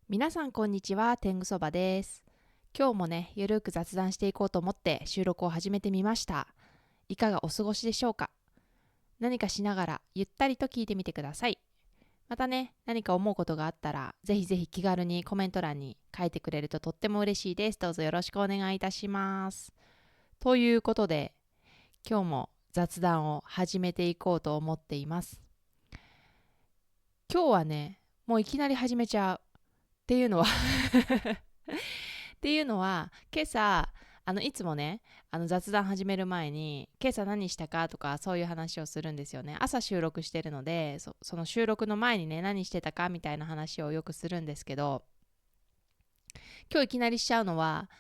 皆さんこんにちは、天狗そばです。今日もね、ゆるく雑談していこうと思って収録を始めてみました。いかがお過ごしでしょうか？何かしながらゆったりと聞いてみてください。またね、何か思うことがあったら、ぜひぜひ気軽にコメント欄に書いてくれるととっても嬉しいです。どうぞよろしくお願いいたします。ということで、今日も雑談を始めていこうと思っています。今日はね、もういきなり始めちゃうっていうのは今朝いつもね雑談始める前に今朝何したかとかそういう話をするんですよね。朝収録してるので、その収録の前にね何してたかみたいな話をよくするんですけど、今日いきなりしちゃうのは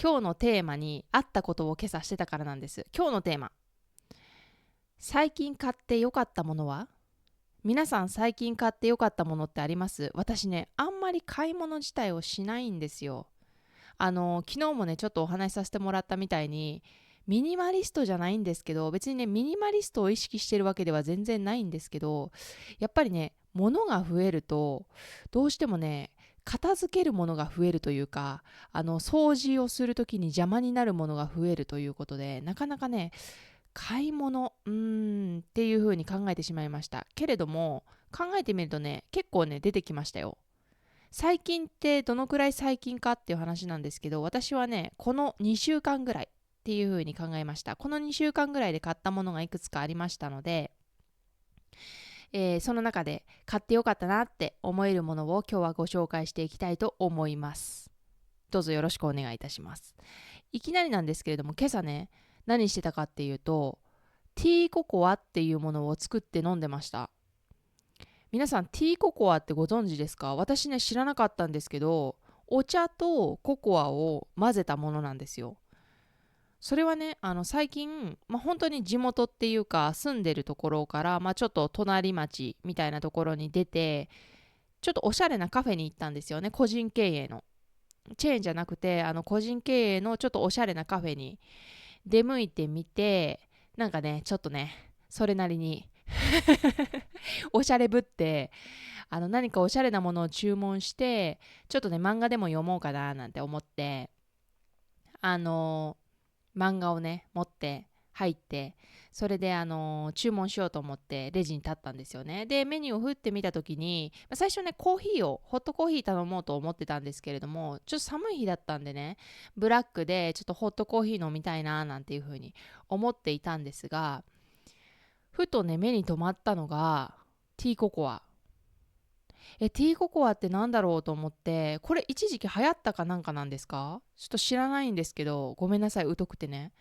今日のテーマに合ったことを今朝してたからなんです。今日のテーマ、最近買ってよかったものは？皆さん最近買ってよかったものってあります？私ね、あんまり買い物自体をしないんですよ。昨日もねちょっとお話しさせてもらったみたいに、ミニマリストじゃないんですけど、別にねミニマリストを意識してるわけでは全然ないんですけど、やっぱりね物が増えるとどうしてもね片付けるものが増えるというか、掃除をする時に邪魔になるものが増えるということで、なかなかね買い物っていう風に考えてしまいましたけれども、考えてみるとね結構ね出てきましたよ。最近ってどのくらい最近かっていう話なんですけど、私はねこの2週間ぐらいっていう風に考えました。この2週間ぐらいで買ったものがいくつかありましたので、その中で買ってよかったなって思えるものを今日はご紹介していきたいと思います。どうぞよろしくお願いいたします。いきなりなんですけれども、今朝ね何してたかっていうと、ティーココアっていうものを作って飲んでました。皆さんティーココアってご存知ですか？私ね知らなかったんですけど、お茶とココアを混ぜたものなんですよ。それはね最近、本当に地元っていうか住んでるところから、ちょっと隣町みたいなところに出て、ちょっとおしゃれなカフェに行ったんですよね。個人経営の、チェーンじゃなくて個人経営のちょっとおしゃれなカフェに出向いてみて、なんかねちょっとねそれなりにおしゃれぶって、何かおしゃれなものを注文して、ちょっとね漫画でも読もうかななんて思って、漫画をね持って入って、それで注文しようと思ってレジに立ったんですよね。でメニューを振ってみた時に、最初ねコーヒーをホットコーヒー頼もうと思ってたんですけれども、ちょっと寒い日だったんでね、ブラックでちょっとホットコーヒー飲みたいななんていう風に思っていたんですが、ふとね目に留まったのがティーココア。ティーココアってなんだろうと思って、これ一時期流行ったかなんかなんですか？ちょっと知らないんですけど、ごめんなさい、疎くてね。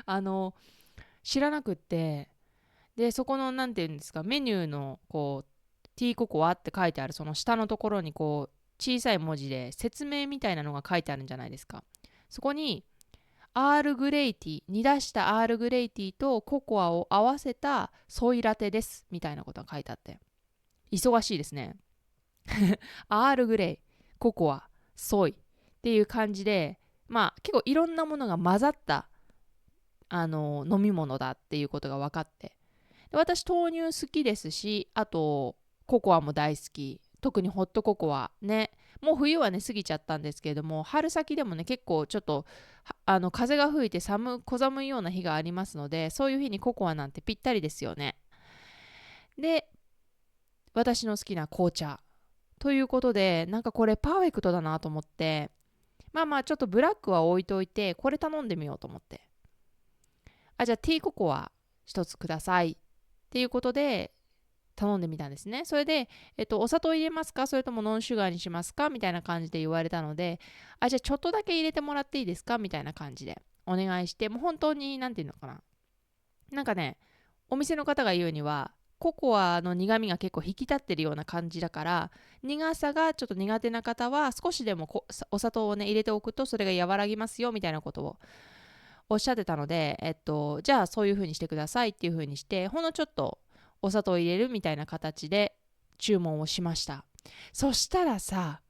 あの、知らなくって、で、そこの、なんていうんですか、メニューの、こう、ティーココアって書いてある、その下のところに、こう、小さい文字で説明みたいなのが書いてあるんじゃないですか。そこに、アールグレイティー、煮出したアールグレイティーとココアを合わせたソイラテです、みたいなことが書いてあって、忙しいですね。アールグレイ、ココア、ソイっていう感じで、結構いろんなものが混ざった飲み物だっていうことが分かって、で私豆乳好きですし、あとココアも大好き。特にホットココアね、もう冬はね過ぎちゃったんですけれども、春先でもね結構ちょっと風が吹いて小寒いような日がありますので、そういう日にココアなんてぴったりですよね。で、私の好きな紅茶ということで、なんかこれパーフェクトだなと思って、ちょっとブラックは置いといて、これ頼んでみようと思って、じゃあティーココア一つくださいっていうことで頼んでみたんですね。それで、お砂糖入れますか、それともノンシュガーにしますかみたいな感じで言われたので、じゃあちょっとだけ入れてもらっていいですかみたいな感じでお願いして、もう本当になんていうのかな、なんかね、お店の方が言うにはココアの苦味が結構引き立ってるような感じだから、苦さがちょっと苦手な方は少しでもお砂糖をね入れておくとそれが和らぎますよみたいなことをおっしゃってたので、じゃあそういう風にしてくださいっていう風にして、ほんのちょっとお砂糖を入れるみたいな形で注文をしました。そしたらさ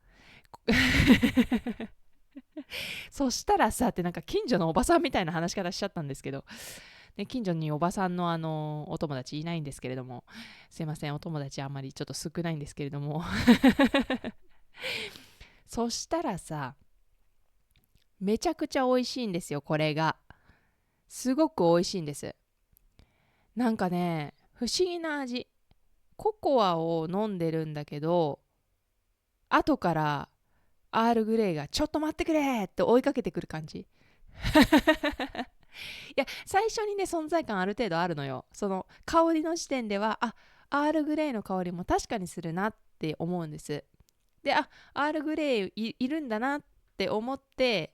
そしたらさってなんか近所のおばさんみたいな話し方しちゃったんですけど、ね、近所におばさんのお友達いないんですけれども、すいません、お友達あんまりちょっと少ないんですけれどもそしたらさ、めちゃくちゃ美味しいんですよ。これがすごく美味しいんです。なんかね、不思議な味。ココアを飲んでるんだけど、後からアールグレイがちょっと待ってくれって追いかけてくる感じ。いや、最初にね、存在感ある程度あるのよ。その香りの時点では、アールグレイの香りも確かにするなって思うんです。で、アールグレイいるんだなって思って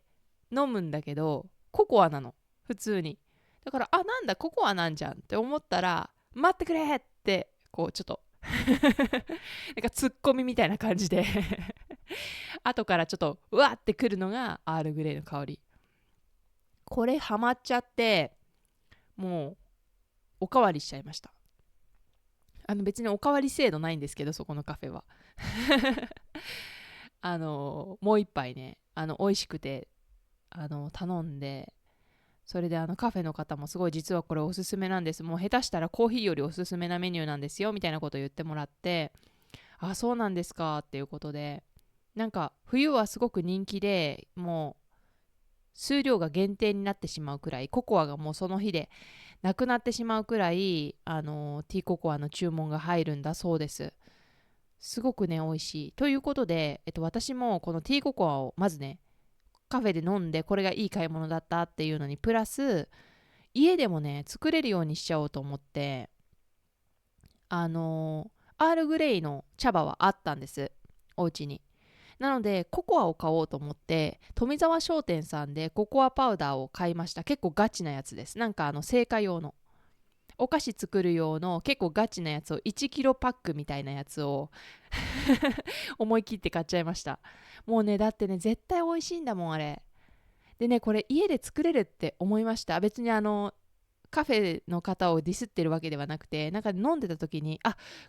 飲むんだけど、ココアなの、普通に。だから、なんだ、ココアなんじゃんって思ったら、待ってくれって、こう、ちょっとなんかツッコミみたいな感じで後からちょっとうわってくるのがアールグレイの香り。これハマっちゃって、もうおかわりしちゃいました。別におかわり制度ないんですけど、そこのカフェはもう一杯ね、美味しくて頼んで、それでカフェの方もすごい実はこれおすすめなんです、もう下手したらコーヒーよりおすすめなメニューなんですよみたいなことを言ってもらって、そうなんですかっていうことで、なんか冬はすごく人気で、もう数量が限定になってしまうくらい、ココアがもうその日でなくなってしまうくらいティーココアの注文が入るんだそうです。すごくね美味しいということで、私もこのティーココアをまずねカフェで飲んで、これがいい買い物だったっていうのにプラス、家でもね作れるようにしちゃおうと思って、アールグレイの茶葉はあったんです、お家に。なのでココアを買おうと思って富澤商店さんでココアパウダーを買いました。結構ガチなやつです。なんか製菓用のお菓子作る用の結構ガチなやつを1キロパックみたいなやつを思い切って買っちゃいました。もうね、だってね絶対美味しいんだもんあれ。でね、これ家で作れるって思いました。別にカフェの方をディスってるわけではなくて、なんか飲んでた時に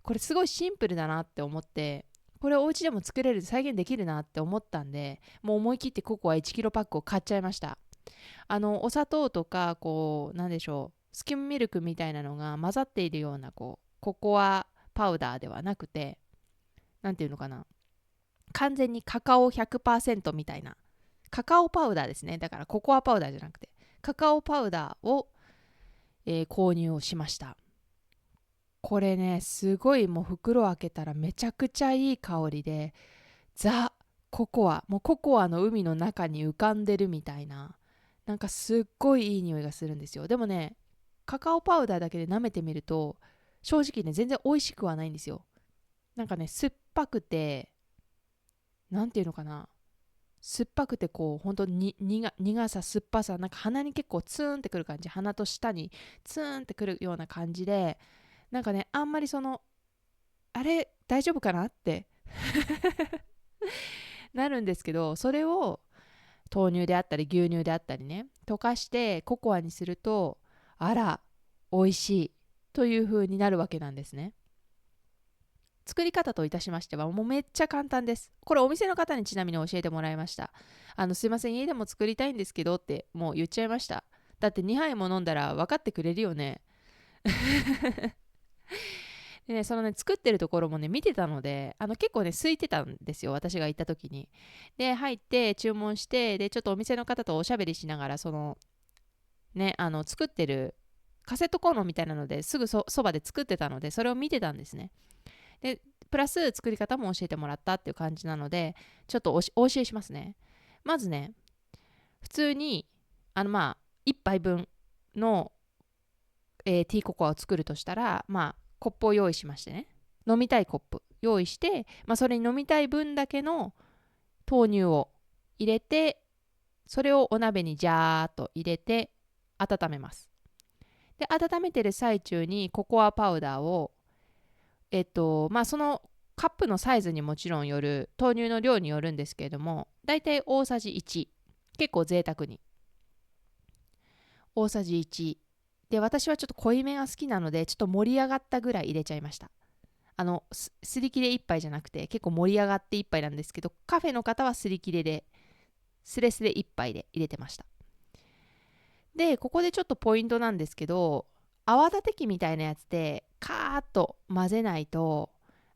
これすごいシンプルだなって思って、これお家でも作れる、再現できるなって思ったんで、もう思い切ってココア1キロパックを買っちゃいました。お砂糖とかこうなんでしょう、スキムミルクみたいなのが混ざっているようなこうココアパウダーではなくて、なんていうのかな、完全にカカオ100%みたいなカカオパウダーですね。だからココアパウダーじゃなくてカカオパウダーを、購入をしました。これねすごい、もう袋開けたらめちゃくちゃいい香りで、ザ・ココア、もうココアの海の中に浮かんでるみたいな、なんかすっごいいい匂いがするんですよ。でもね、カカオパウダーだけで舐めてみると正直ね全然美味しくはないんですよ。なんかね酸っぱくて、なんていうのかな、酸っぱくてこう本当に苦さ酸っぱさ、なんか鼻に結構ツーンってくる感じ、鼻と舌にツーンってくるような感じで、なんかねあんまりあれ大丈夫かなってなるんですけど、それを豆乳であったり牛乳であったりね溶かしてココアにすると、あら美味しいという風になるわけなんですね。作り方といたしましてはもうめっちゃ簡単です。これお店の方にちなみに教えてもらいました。すいません家でも作りたいんですけどってもう言っちゃいました。だって2杯も飲んだら分かってくれるよね。でね、そのね作ってるところもね見てたので、結構ね空いてたんですよ、私が行った時に。で入って注文して、でちょっとお店の方とおしゃべりしながら、そのね作ってるカセットコンロみたいなのですぐそばで作ってたので、それを見てたんですね。でプラス作り方も教えてもらったっていう感じなので、ちょっとお教えしますね。まずね、普通に1杯分の、ティーココアを作るとしたら、コップを用意しましてね、飲みたいコップ用意して、それに飲みたい分だけの豆乳を入れて、それをお鍋にジャーっと入れて温めます。で温めてる最中にココアパウダーをそのカップのサイズにもちろんよる、豆乳の量によるんですけれども、だいたい大さじ1、結構贅沢に大さじ1で、私はちょっと濃いめが好きなのでちょっと盛り上がったぐらい入れちゃいました。すり切れ1杯じゃなくて結構盛り上がって1杯なんですけど、カフェの方はすり切れでスレスレ1杯で入れてました。でここでちょっとポイントなんですけど、泡立て器みたいなやつでカーッと混ぜないと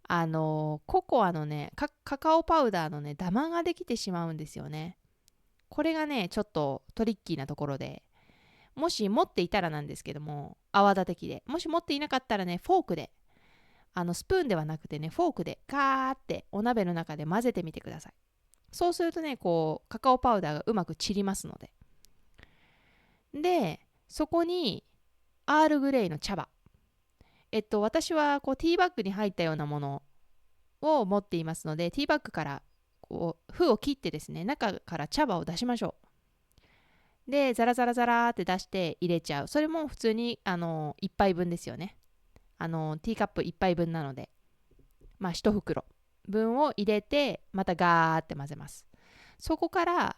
ココアのね、カカオパウダーのね、ダマができてしまうんですよね。これがね、ちょっとトリッキーなところで、もし持っていたらなんですけども、泡立て器で。もし持っていなかったらね、フォークで、スプーンではなくてね、フォークでカーってお鍋の中で混ぜてみてください。そうするとね、こう、カカオパウダーがうまく散りますので。で、そこに、アールグレイの茶葉。私はこうティーバッグに入ったようなものを持っていますので、ティーバッグからこう封を切ってですね、中から茶葉を出しましょう。で、ザラザラザラって出して入れちゃう。それも普通に1杯分ですよね。ティーカップ1杯分なので、まあ1袋分を入れて、またガーって混ぜます。そこから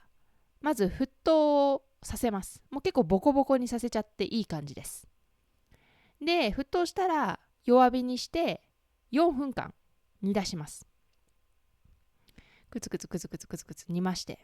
まず沸騰させます。もう結構ボコボコにさせちゃっていい感じです。で、沸騰したら弱火にして4分間煮出します。くつくつくつくつくつくつ煮まして。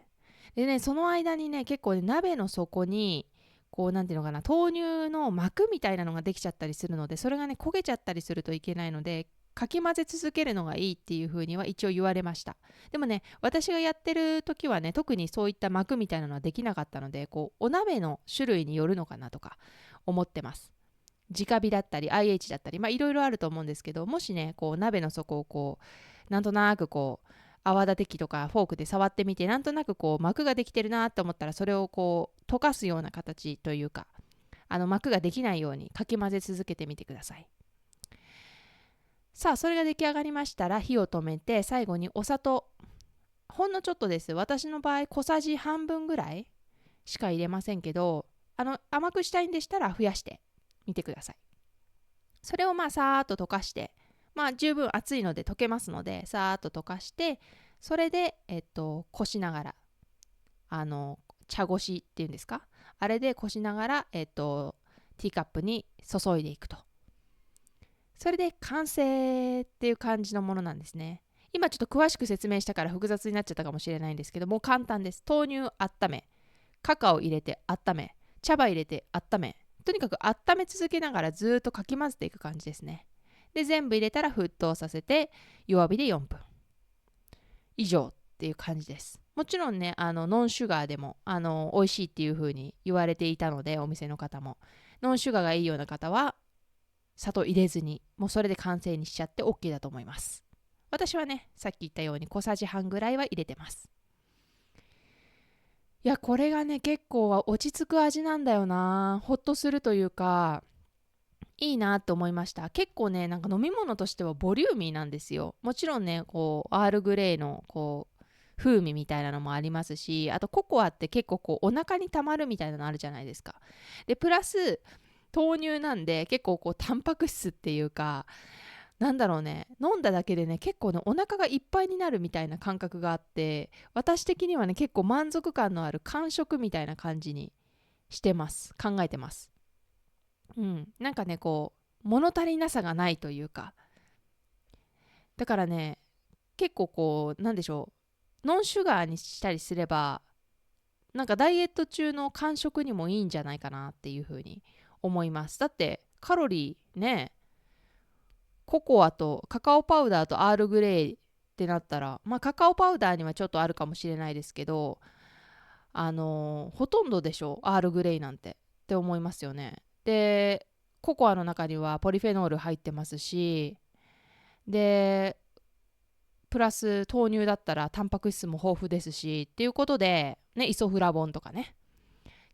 でね、その間にね、結構ね、鍋の底に、こう、なんていうのかな、豆乳の膜みたいなのができちゃったりするので、それがね、焦げちゃったりするといけないので、かき混ぜ続けるのがいいっていう風には一応言われました。でもね、私がやってる時はね、特にそういった膜みたいなのはできなかったので、こう、お鍋の種類によるのかなとか思ってます。直火だったり IH だったり、まあいろいろあると思うんですけど、もしね、こう鍋の底をこうなんとなくこう泡立て器とかフォークで触ってみて、なんとなくこう膜ができてるなと思ったら、それをこう溶かすような形というか、膜ができないようにかき混ぜ続けてみてください。さあ、それが出来上がりましたら火を止めて、最後にお砂糖、ほんのちょっとです。私の場合小さじ半分ぐらいしか入れませんけど、甘くしたいんでしたら増やしてみてください。それをまあさーっと溶かして、まあ十分熱いので溶けますので、さーっと溶かして、それでこしながら、茶こしっていうんですか、あれでこしながらティーカップに注いでいくと。それで完成っていう感じのものなんですね。今ちょっと詳しく説明したから複雑になっちゃったかもしれないんですけども、簡単です。豆乳温め、カカオ入れて温め、茶葉入れて温め、とにかく温め続けながらずっとかき混ぜていく感じですね。で、全部入れたら沸騰させて弱火で4分以上っていう感じです。もちろんね、ノンシュガーでも美味しいっていう風に言われていたので、お店の方もノンシュガーがいいような方は砂糖入れずに、もうそれで完成にしちゃって OK だと思います。私はね、さっき言ったように小さじ半ぐらいは入れてます。いや、これがね、結構は落ち着く味なんだよな。ほっとするというか、いいなと思いました。結構ね、なんか飲み物としてはボリューミーなんですよ。もちろんね、こう、アールグレイの、こう、風味みたいなのもありますし、あとココアって結構こう、お腹にたまるみたいなのあるじゃないですか。で、プラス、豆乳なんで、結構こう、タンパク質っていうか、なんだろうね、飲んだだけでね、結構ね、お腹がいっぱいになるみたいな感覚があって、私的にはね、結構満足感のある間食みたいな感じにしてます。考えてます。うん。なんかね、こう、物足りなさがないというか、だからね、結構こう、なんでしょう、ノンシュガーにしたりすれば、なんかダイエット中の間食にもいいんじゃないかなっていうふうに思います。だって、カロリーね、ココアとカカオパウダーとアールグレイってなったら、まあカカオパウダーにはちょっとあるかもしれないですけど、ほとんどでしょ、アールグレイなんてって思いますよね。で、ココアの中にはポリフェノール入ってますし、で、プラス豆乳だったらタンパク質も豊富ですしっていうことで、ね、イソフラボンとかね、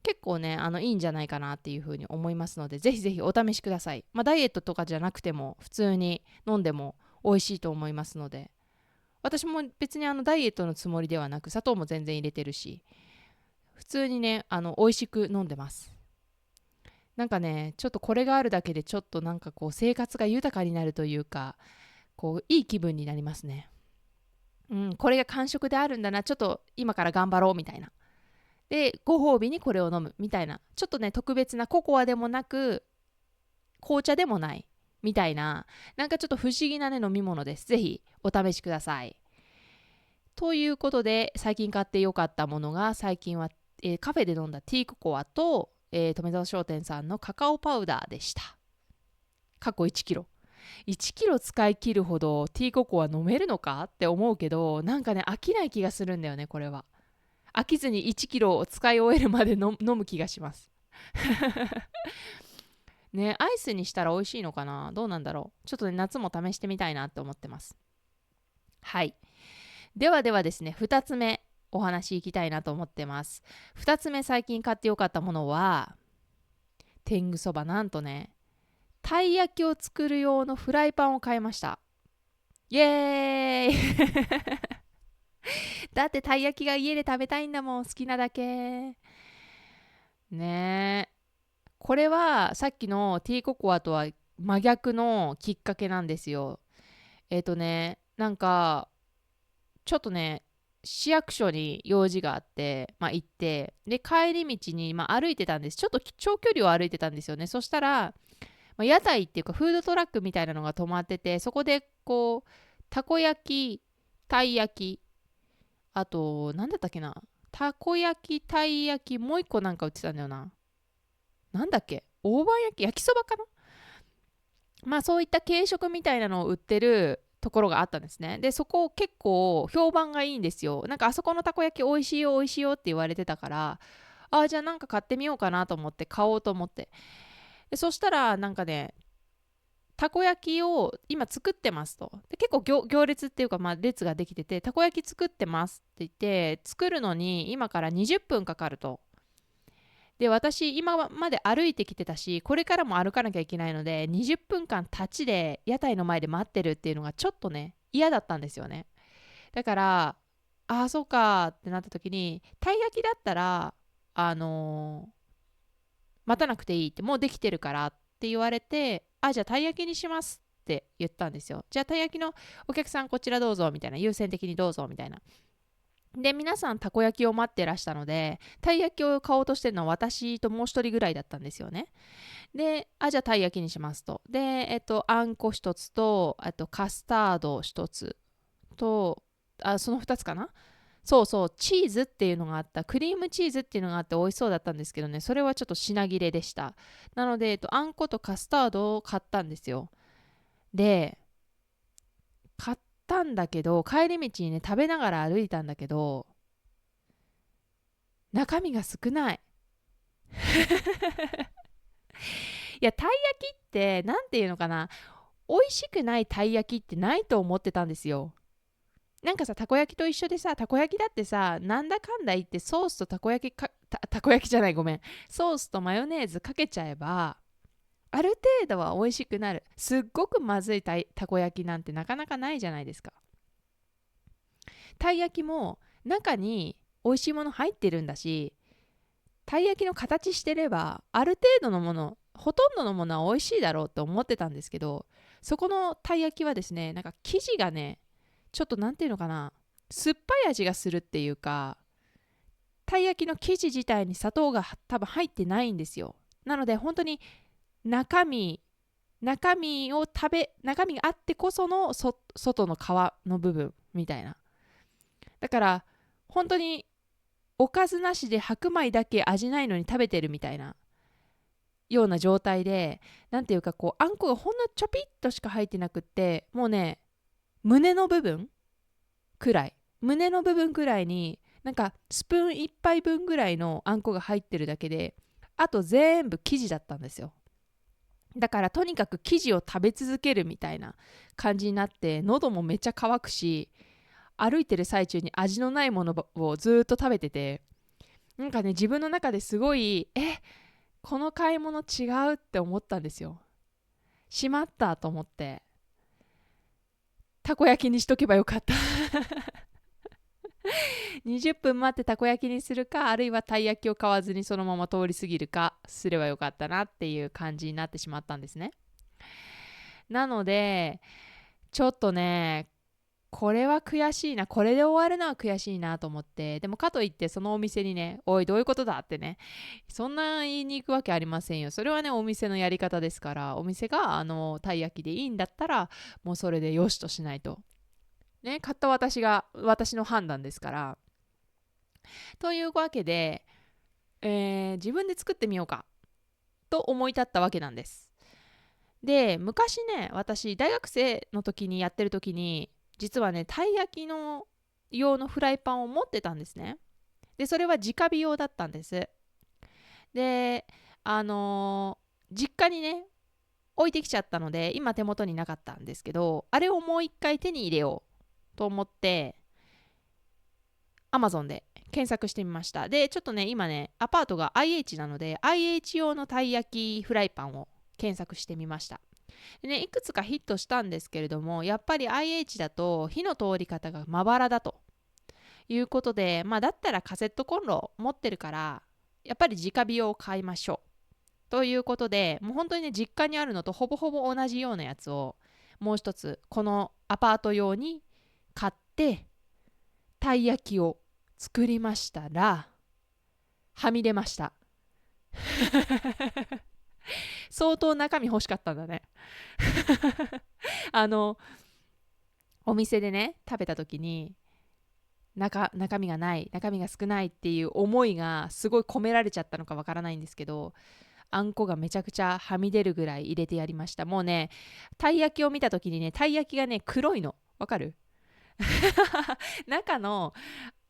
結構ね、いいんじゃないかなっていうふうに思いますので、ぜひぜひお試しください。まあ、ダイエットとかじゃなくても、普通に飲んでも美味しいと思いますので、私も別にダイエットのつもりではなく、砂糖も全然入れてるし、普通にね、美味しく飲んでます。なんかね、ちょっとこれがあるだけで、ちょっとなんかこう、生活が豊かになるというか、こう、いい気分になりますね。うん、これが間食であるんだな、ちょっと今から頑張ろうみたいな。で、ご褒美にこれを飲むみたいな、ちょっとね、特別なココアでもなく、紅茶でもないみたいな、なんかちょっと不思議なね、飲み物です。ぜひお試しください。ということで、最近買ってよかったものが、最近は、カフェで飲んだティーココアと、富澤商店さんのカカオパウダーでした。過去1キロ。1キロ使い切るほどティーココア飲めるのかって思うけど、なんかね、飽きない気がするんだよね、これは。飽きずに1キロを使い終えるまで飲む気がしますね。アイスにしたら美味しいのかな、どうなんだろう。ちょっとね、夏も試してみたいなって思ってます。はい。ではですね、2つ目お話いきたいなと思ってます。2つ目、最近買ってよかったものは、天狗そば。なんとね、たい焼きを作る用のフライパンを買いました。イエーイだってたい焼きが家で食べたいんだもん、好きなだけ。ねえ。これはさっきのティーココアとは真逆のきっかけなんですよ。なんか、ちょっとね、市役所に用事があって、行って、で、帰り道に、歩いてたんです。ちょっと長距離を歩いてたんですよね。そしたら、屋台っていうかフードトラックみたいなのが止まってて、そこでこう、たこ焼き、たい焼き、あと、なんだったっけな、たこ焼き、たい焼き、もう一個なんか売ってたんだよな。なんだっけ、大判焼き、焼きそばかな。そういった軽食みたいなのを売ってるところがあったんですね。で、そこ結構評判がいいんですよ。なんかあそこのたこ焼き美味しいよ美味しいよって言われてたから、じゃあなんか買ってみようかなと思って買おうと思って。で、そしたらなんかね、たこ焼きを今作ってますと。で、結構行列っていうか、列ができてて、たこ焼き作ってますって言って、作るのに今から20分かかると。で、私今まで歩いてきてたし、これからも歩かなきゃいけないので、20分間立ちで屋台の前で待ってるっていうのがちょっとね、嫌だったんですよね。だから、そうかってなった時に、たい焼きだったら、待たなくていいって、もうできてるからって言われて、じゃあたい焼きにしますって言ったんですよ。じゃあたい焼きのお客さんこちらどうぞみたいな、優先的にどうぞみたいな。で、皆さんたこ焼きを待ってらしたので、たい焼きを買おうとしてるのは私ともう一人ぐらいだったんですよね。で、じゃあたい焼きにしますと。で、あんこ一つと、あとカスタード一つと、その二つかな。そうそう、チーズっていうのがあった。クリームチーズっていうのがあって美味しそうだったんですけどね、それはちょっと品切れでした。なので、あんことカスタードを買ったんですよ。で、買ったんだけど、帰り道にね、食べながら歩いたんだけど、中身が少ない。いや、たい焼きって、なんていうのかな、美味しくないたい焼きってないと思ってたんですよ。なんかさ、たこ焼きと一緒でさ、たこ焼きだってさ、なんだかんだ言ってソースとたこ焼きか、たこ焼きじゃない、ごめん。ソースとマヨネーズかけちゃえば、ある程度は美味しくなる。すっごくまずいたこ焼きなんてなかなかないじゃないですか。たい焼きも中に美味しいもの入ってるんだし、たい焼きの形してれば、ある程度のもの、ほとんどのものは美味しいだろうと思ってたんですけど、そこのたい焼きはですね、なんか生地がね、ちょっとなんていうのかな、酸っぱい味がするっていうか、たい焼きの生地自体に砂糖が多分入ってないんですよ。なので本当に中身中身中身があってこその外の皮の部分みたいな。だから本当におかずなしで白米だけ味ないのに食べてるみたいなような状態で、なんていうかこう、あんこがほんのちょぴっとしか入ってなくって、もうね、胸の部分くらい、胸の部分くらいに、なんかスプーン一杯分ぐらいのあんこが入ってるだけで、あと全部生地だったんですよ。だからとにかく生地を食べ続けるみたいな感じになって、喉もめっちゃ乾くし、歩いてる最中に味のないものをずっと食べてて、なんかね、自分の中ですごい、この買い物違うって思ったんですよ。しまったと思って、たこ焼きにしとけばよかった20分待ってたこ焼きにするか、あるいはたい焼きを買わずにそのまま通り過ぎるかすればよかったなっていう感じになってしまったんですね。なので、ちょっとね、これは悔しいな、これで終わるのは悔しいなと思って、でもかといってそのお店にね、おいどういうことだってね、そんな言いに行くわけありませんよ。それはね、お店のやり方ですから、お店がたい焼きでいいんだったら、もうそれでよしとしないと。ね、買った私の判断ですから。というわけで、自分で作ってみようかと思い立ったわけなんです。で、昔ね、私大学生の時にやってる時に、実はね、たい焼きの用のフライパンを持ってたんですね。で、それは直火用だったんです。で、実家にね、置いてきちゃったので、今手元になかったんですけど、あれをもう一回手に入れようと思って、Amazon で検索してみました。で、ちょっとね、今ね、アパートが IH なので、IH 用のたい焼きフライパンを検索してみました。でね、いくつかヒットしたんですけれども、やっぱり IH だと火の通り方がまばらだということで、まあだったらカセットコンロ持ってるから、やっぱり直火用を買いましょう。ということで、もう本当にね、実家にあるのとほぼほぼ同じようなやつを、もう一つ、このアパート用に買って、たい焼きを作りましたら、はみ出ました。相当中身欲しかったんだね。あの、お店でね、食べた時に、中身がない、中身が少ないっていう思いがすごい込められちゃったのかわからないんですけど、あんこがめちゃくちゃはみ出るぐらい入れてやりました。もうね、たい焼きを見た時にね、たい焼きがね、黒いの。わかる？中の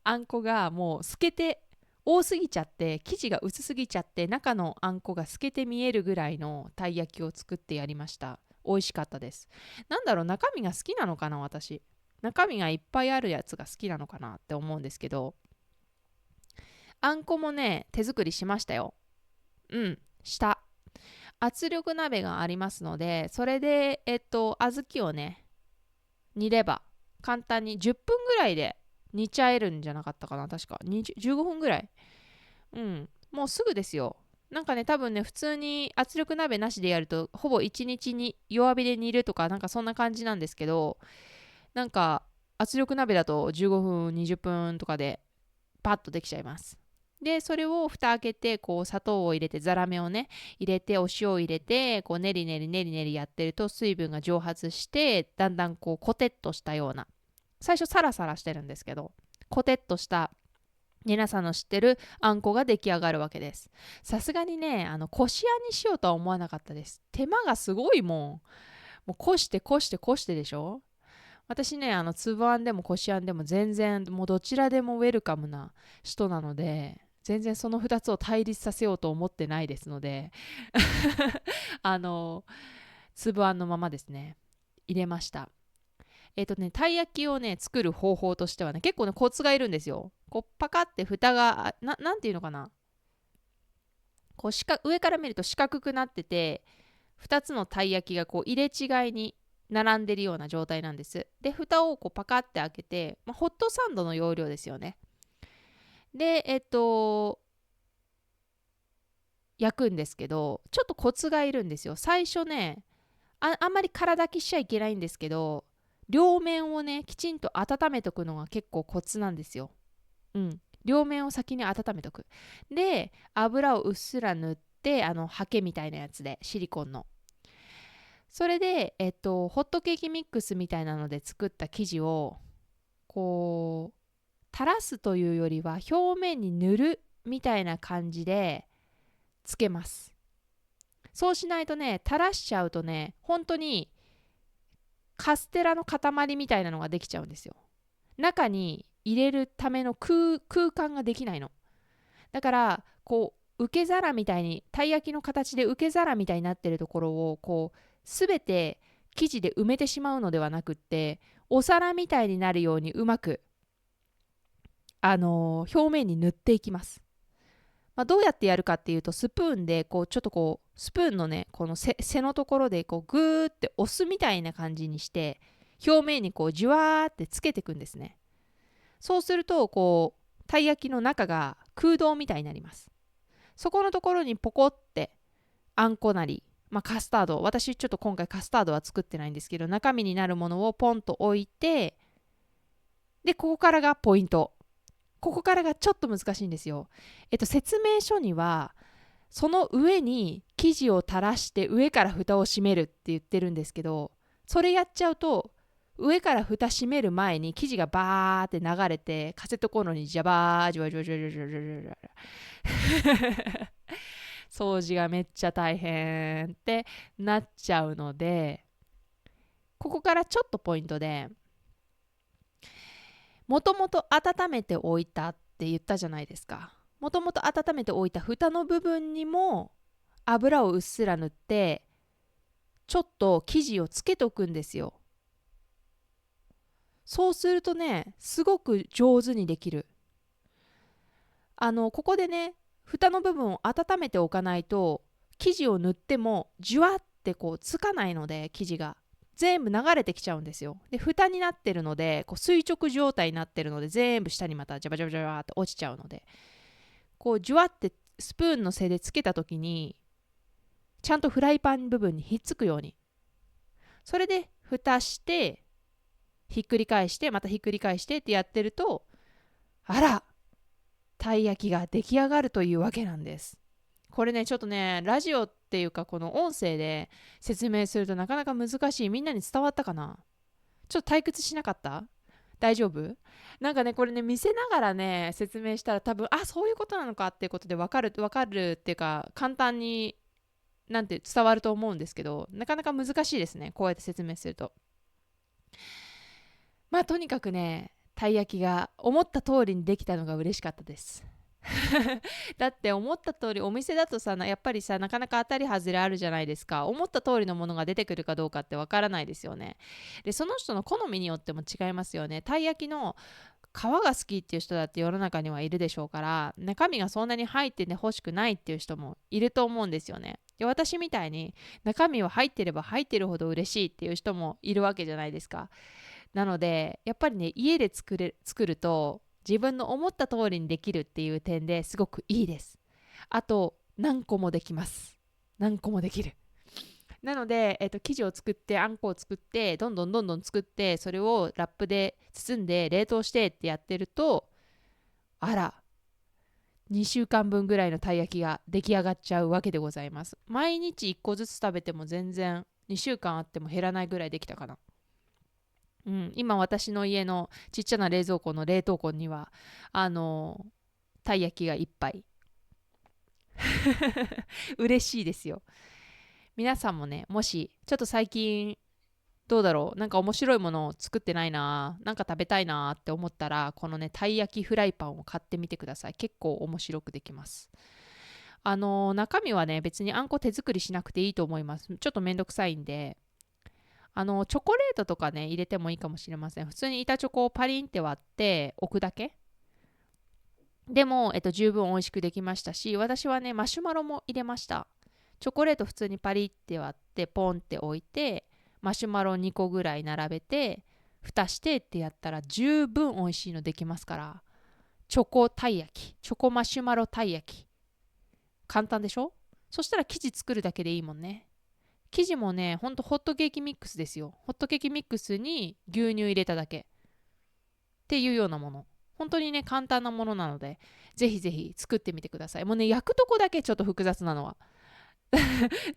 あんこがもう透けて多すぎちゃって、生地が薄すぎちゃって、中のあんこが透けて見えるぐらいのたい焼きを作ってやりました。美味しかったです。なんだろう、中身が好きなのかな、私。中身がいっぱいあるやつが好きなのかなって思うんですけど、あんこもね、手作りしましたよ。うん、した。圧力鍋がありますので、それで、小豆をね、煮れば、簡単に10分ぐらいで煮ちゃえるんじゃなかったかな、確か。15分ぐらい。うん、もうすぐですよ。なんかね、多分ね、普通に圧力鍋なしでやると、ほぼ1日に弱火で煮るとか、なんかそんな感じなんですけど、なんか圧力鍋だと15分、20分とかでパッとできちゃいます。で、それを蓋開けて、こう砂糖を入れて、ザラメをね、入れて、お塩を入れて、こう練り練り練り練りやってると水分が蒸発して、だんだんこうコテッとしたような、最初サラサラしてるんですけど、コテッとした皆さんの知ってるあんこが出来上がるわけです。さすがにね、こしあんにしようとは思わなかったです。手間がすごいもん。もうこしてこしてこしてでしょ。私ね、粒あんでもこしあんでも全然、もうどちらでもウェルカムな人なので、全然その2つを対立させようと思ってないですので、あの、粒あんのままですね、入れました。たい焼きをね、作る方法としてはね、結構ね、コツがいるんですよ。こう、パカって蓋が、なんていうのかな。こう上から見ると四角くなってて、2つのたい焼きがこう入れ違いに並んでるような状態なんです。で、蓋をこうパカって開けて、ホットサンドの要領ですよね。で、焼くんですけど、ちょっとコツがいるんですよ。最初ね、あんまり空炊きしちゃいけないんですけど、両面をね、きちんと温めとくのが結構コツなんですよ。うん。両面を先に温めとく。で、油をうっすら塗って、ハケみたいなやつで、シリコンの。それで、ホットケーキミックスみたいなので作った生地を、こう、垂らすというよりは、表面に塗るみたいな感じでつけます。そうしないとね、垂らしちゃうとね、本当にカステラの塊みたいなのができちゃうんですよ。中に入れるための空間ができないの。だからこう受け皿みたいに、たい焼きの形で受け皿みたいになってるところをこう全て生地で埋めてしまうのではなくって、お皿みたいになるようにうまく、表面に塗っていきます。どうやってやるかっていうと、スプーンでこうちょっとこうスプーンのね、この背のところでこうグーって押すみたいな感じにして、表面にこうじゅわーってつけていくんですね。そうするとこうたい焼きの中が空洞みたいになります。そこのところにポコってあんこなり、カスタード、私ちょっと今回カスタードは作ってないんですけど、中身になるものをポンと置いて、でここからがポイント。ここからがちょっと難しいんですよ。説明書にはその上に生地を垂らして上から蓋を閉めるって言ってるんですけど、それやっちゃうと上から蓋閉める前に生地がバーって流れて、カセットコンロにジャバージュワジュワジュワジュワジュワジュワ掃除がめっちゃ大変ってなっちゃうので、ここからちょっとポイントで、もともと温めておいたって言ったじゃないですか。もともと温めておいた蓋の部分にも油をうっすら塗って、ちょっと生地をつけとくんですよ。そうするとね、すごく上手にできる。ここでね、蓋の部分を温めておかないと、生地を塗ってもじゅわってこうつかないので、生地が全部流れてきちゃうんですよ。で、蓋になってるので、こう垂直状態になってるので、全部下にまたジャバジャバジャバって落ちちゃうので、こうじゅわってスプーンの背でつけた時に、ちゃんとフライパン部分にひっつくように。それで蓋して、ひっくり返して、またひっくり返してってやってると、あら、たい焼きが出来上がるというわけなんです。これね、ちょっとね、ラジオっていうかこの音声で説明するとなかなか難しい。みんなに伝わったかな？ちょっと退屈しなかった？大丈夫？なんかね、これね、見せながらね、説明したら多分、あ、そういうことなのかっていうことでわかるっていうか、簡単になんて伝わると思うんですけど、なかなか難しいですね。こうやって説明すると。まあ、とにかくね、たい焼きが思った通りにできたのが嬉しかったです。だって思った通り、お店だとさ、やっぱりさ、なかなか当たり外れあるじゃないですか。思った通りのものが出てくるかどうかってわからないですよね。で、その人の好みによっても違いますよね。たい焼きの皮が好きっていう人だって世の中にはいるでしょうから、中身がそんなに入ってて欲しくないっていう人もいると思うんですよね。で、私みたいに中身は入ってれば入ってるほど嬉しいっていう人もいるわけじゃないですか。なのでやっぱりね、家で作ると自分の思った通りにできるっていう点ですごくいいです。あと何個もできます。何個もできる。なので、生地を作ってあんこを作ってどんどん作って、それをラップで包んで冷凍してってやってると、あら、2週間分ぐらいのたい焼きが出来上がっちゃうわけでございます。毎日1個ずつ食べても全然2週間あっても減らないぐらいできたかな。うん、今私の家のちっちゃな冷蔵庫の冷凍庫にはたい焼きがいっぱい。嬉しいですよ。皆さんもね、もしちょっと最近どうだろう、なんか面白いものを作ってないな、なんか食べたいなって思ったら、このね、たい焼きフライパンを買ってみてください。結構面白くできます。中身はね、別にあんこ手作りしなくていいと思います。ちょっとめんどくさいんで、チョコレートとかね、入れてもいいかもしれません。普通に板チョコをパリンって割って置くだけでも、十分美味しくできましたし、私はね、マシュマロも入れました。チョコレート普通にパリって割ってポンって置いて、マシュマロ2個ぐらい並べて、蓋してってやったら十分美味しいのできますから。チョコたい焼き、チョコマシュマロたい焼き。簡単でしょ？そしたら生地作るだけでいいもんね。生地もね、ほんとホットケーキミックスですよ。ホットケーキミックスに牛乳入れただけっていうようなもの。本当にね、簡単なものなので、ぜひぜひ作ってみてください。もうね、焼くとこだけちょっと複雑なのは。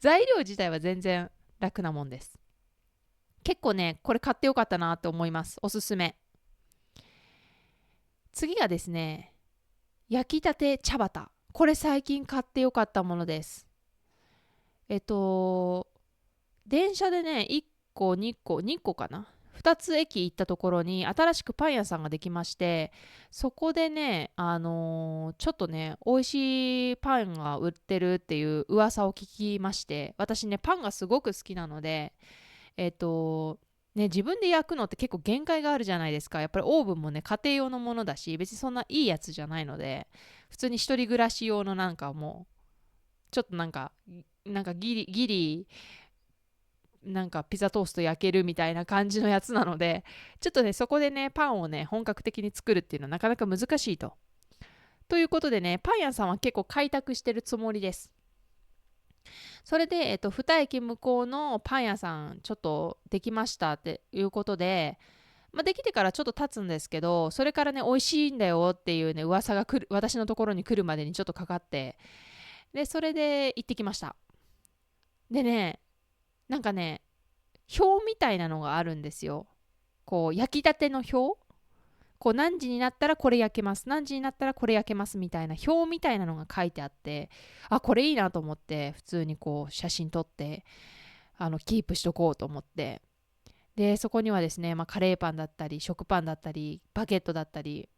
材料自体は全然楽なもんです。結構ね、これ買ってよかったなと思います。おすすめ。次がですね、焼きたて茶畑。これ最近買ってよかったものです。電車でね、1個、2個かな。2つ駅行ったところに新しくパン屋さんができまして、そこでね、ちょっとね、美味しいパンが売ってるっていう噂を聞きまして、私ね、パンがすごく好きなので、自分で焼くのって結構限界があるじゃないですか。やっぱりオーブンもね、家庭用のものだし、別にそんないいやつじゃないので、普通に一人暮らし用のなんかもう、ちょっとなんかギリなんかピザトースト焼けるみたいな感じのやつなので、ちょっとね、そこでね、パンをね、本格的に作るっていうのはなかなか難しいと。ということでね、パン屋さんは結構開拓してるつもりです。それで、二駅向こうのパン屋さん、ちょっとできましたっていうことで、まあ、できてからちょっと経つんですけど、それからね、美味しいんだよっていうね、噂が私のところに来るまでにちょっとかかって、で、それで行ってきました。でね、なんかね、表みたいなのがあるんですよ。こう、焼きたての表こう何時になったらこれ焼けます、何時になったらこれ焼けますみたいな表みたいなのが書いてあって、これいいなと思って、普通にこう写真撮ってキープしとこうと思って、でそこにはですね、カレーパンだったり食パンだったりバゲットだったり、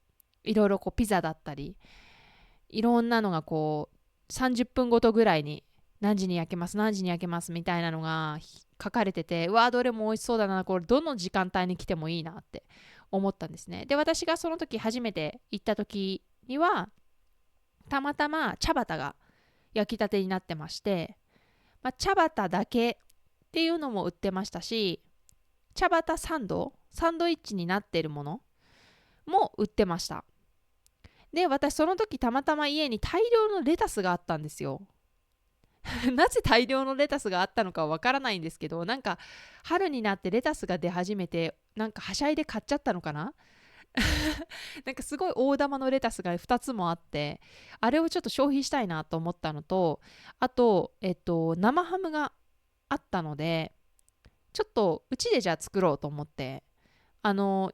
いろいろこうピザだったり、いろんなのがこう30分ごとぐらいに何時に焼けます何時に焼けますみたいなのが書かれてて、どれも美味しそうだな、これどの時間帯に来てもいいなって思ったんですね。で私がその時初めて行った時にはたまたま茶畑が焼きたてになってまして、茶畑だけっていうのも売ってましたし、茶畑サンドイッチになっているものも売ってました。で私その時たまたま家に大量のレタスがあったんですよ。なぜ大量のレタスがあったのかわからないんですけど、なんか春になってレタスが出始めて、なんかはしゃいで買っちゃったのかな。なんかすごい大玉のレタスが2つもあって、あれをちょっと消費したいなと思ったのと、あと、生ハムがあったので、ちょっとうちでじゃあ作ろうと思って、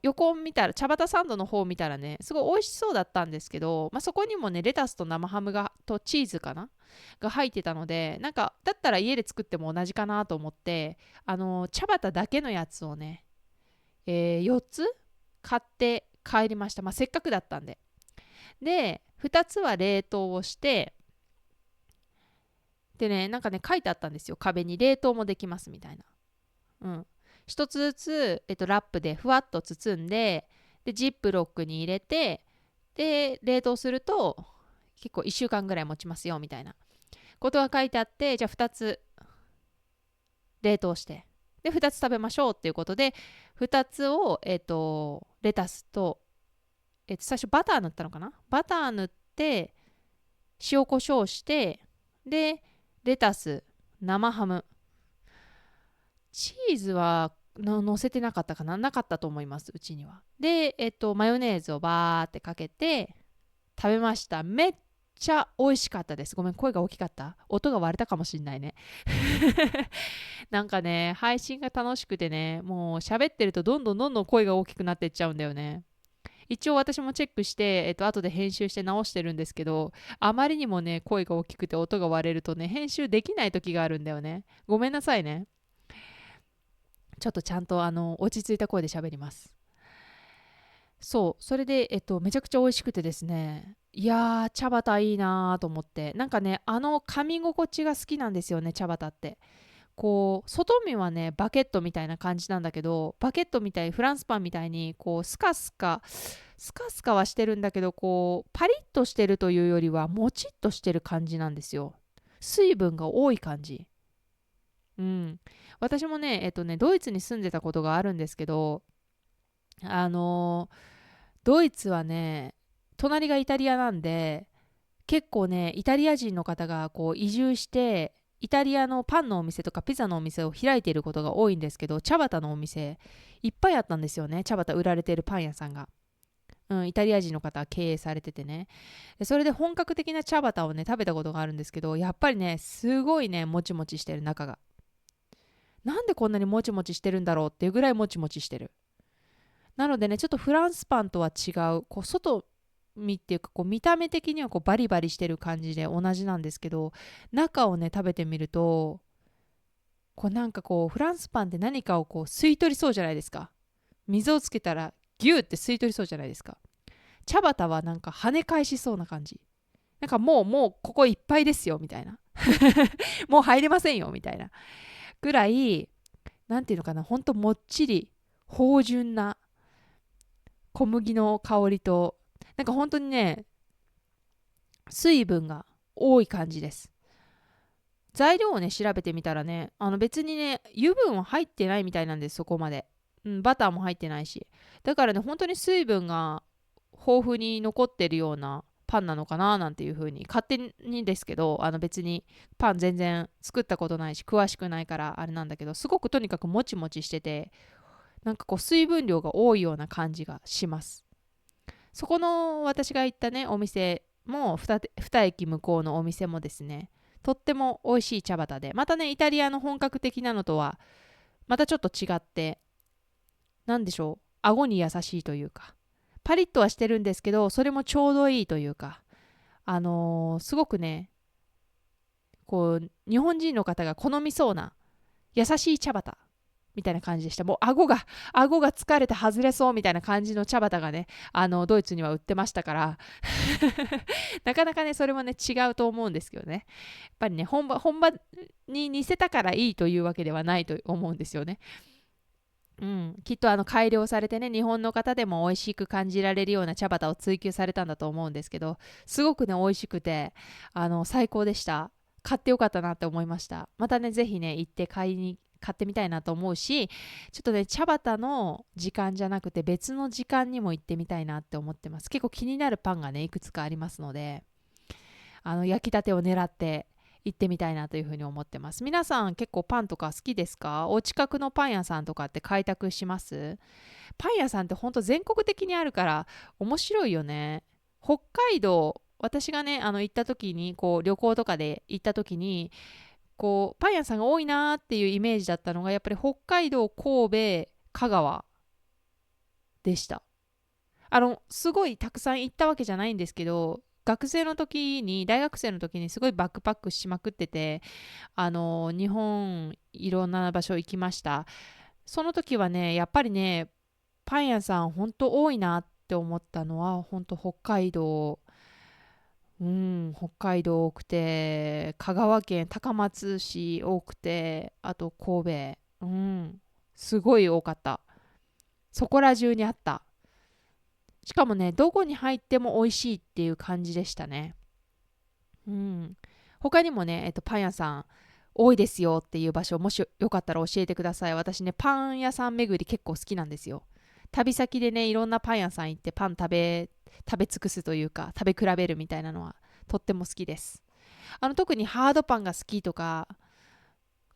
横を見たら、茶畑サンドの方を見たらね、すごい美味しそうだったんですけど、そこにもねレタスと生ハムがとチーズかなが入ってたので、なんかだったら家で作っても同じかなと思って、茶畑だけのやつをね、4つ買って帰りました。せっかくだったんで。で2つは冷凍をして、でね、なんかね書いてあったんですよ、壁に。冷凍もできますみたいな。1つずつ、ラップでふわっと包んで、ジップロックに入れて、で冷凍すると結構1週間ぐらい持ちますよみたいなことが書いてあって、じゃあ2つ冷凍して、で2つ食べましょうっていうことで、2つを、レタスと、最初バター塗ったのかな、バター塗って塩コショウして、でレタス、生ハム、チーズは乗せてなかったかな、なかったと思います、うちには。で、マヨネーズをバーってかけて食べました。めっちゃ美味しかったです。ごめん、声が大きかった。音が割れたかもしんないね。なんかね、配信が楽しくてね、もう喋ってるとどんどんどんどん声が大きくなっていっちゃうんだよね。一応私もチェックして、後で編集して直してるんですけど、あまりにもね、声が大きくて音が割れるとね、編集できない時があるんだよね。ごめんなさいね。ちょっとちゃんと落ち着いた声で喋ります。そう、それで、めちゃくちゃ美味しくてですね、いやー、茶畑いいなーと思って、なんかね、噛み心地が好きなんですよね、茶畑って。こう外見はねバケットみたいな感じなんだけど、バケットみたい、フランスパンみたいにこうスカスカはしてるんだけど、こうパリッとしてるというよりはもちっとしてる感じなんですよ。水分が多い感じ。私もねドイツに住んでたことがあるんですけど、ドイツはね隣がイタリアなんで、結構ねイタリア人の方がこう移住してイタリアのパンのお店とかピザのお店を開いていることが多いんですけど、茶畑のお店いっぱいあったんですよね。茶畑売られているパン屋さんが、イタリア人の方が経営されててね。でそれで本格的な茶畑をね食べたことがあるんですけど、やっぱりねすごいねもちもちしてる、中が。なんでこんなにもちもちしてるんだろうっていうぐらいもちもちしてる。なのでね、ちょっとフランスパンとは違う、こう外見っていうか、こう見た目的にはこうバリバリしてる感じで同じなんですけど、中をね食べてみると、こうなんかこうフランスパンって何かをこう吸い取りそうじゃないですか。水をつけたらギューって吸い取りそうじゃないですか。茶畑はなんか跳ね返しそうな感じ。なんかもうここいっぱいですよみたいな。もう入れませんよみたいなぐらい、なんていうのかな、ほんともっちり芳醇な小麦の香りと、なんか本当にね水分が多い感じです。材料をね調べてみたらね、別にね油分は入ってないみたいなんです、そこまで。バターも入ってないし、だからね本当に水分が豊富に残ってるようなパンなのかななんていう風に勝手にですけど、別にパン全然作ったことないし詳しくないからあれなんだけど、すごくとにかくもちもちしてて、なんかこう水分量が多いような感じがします。そこの私が行ったねお店も 2駅向こうのお店もですね、とっても美味しい茶畑で、またねイタリアの本格的なのとはまたちょっと違って、なんでしょう、顎に優しいというか、パリッとはしてるんですけど、それもちょうどいいというか、すごくね、こう日本人の方が好みそうな優しい茶畑みたいな感じでした。もう顎が疲れて外れそうみたいな感じの茶畑がね、ドイツには売ってましたからなかなかね、それもね、違うと思うんですけどね。やっぱりね、本場に似せたからいいというわけではないと思うんですよね。うん、きっと改良されてね、日本の方でも美味しく感じられるような茶畑を追求されたんだと思うんですけど、すごくね、美味しくて、最高でした。買ってよかったなって思いました。またね、ぜひね、行って買ってみたいなと思うし、ちょっとね、茶畑の時間じゃなくて別の時間にも行ってみたいなって思ってます。結構気になるパンがね、いくつかありますので、焼きたてを狙って行ってみたいなというふうに思ってます。皆さん結構パンとか好きですか？お近くのパン屋さんとかって開拓します？パン屋さんってほんと全国的にあるから面白いよね。北海道、私がね、行った時に、こう旅行とかで行った時に、こうパン屋さんが多いなーっていうイメージだったのが、やっぱり北海道、神戸、香川でした。すごいたくさん行ったわけじゃないんですけど、大学生の時にすごいバックパックしまくってて、日本いろんな場所行きました。その時はね、やっぱりね、パン屋さんほんと多いなって思ったのは、ほんと北海道、北海道多くて、香川県高松市多くて、あと神戸、すごい多かった。そこら中にあった。しかもね、どこに入っても美味しいっていう感じでしたね。うん。他にもね、パン屋さん多いですよっていう場所、もしよかったら教えてください。私ね、パン屋さん巡り結構好きなんですよ。旅先でね、いろんなパン屋さん行ってパン食べ尽くすというか、食べ比べるみたいなのはとっても好きです。特にハードパンが好きとか、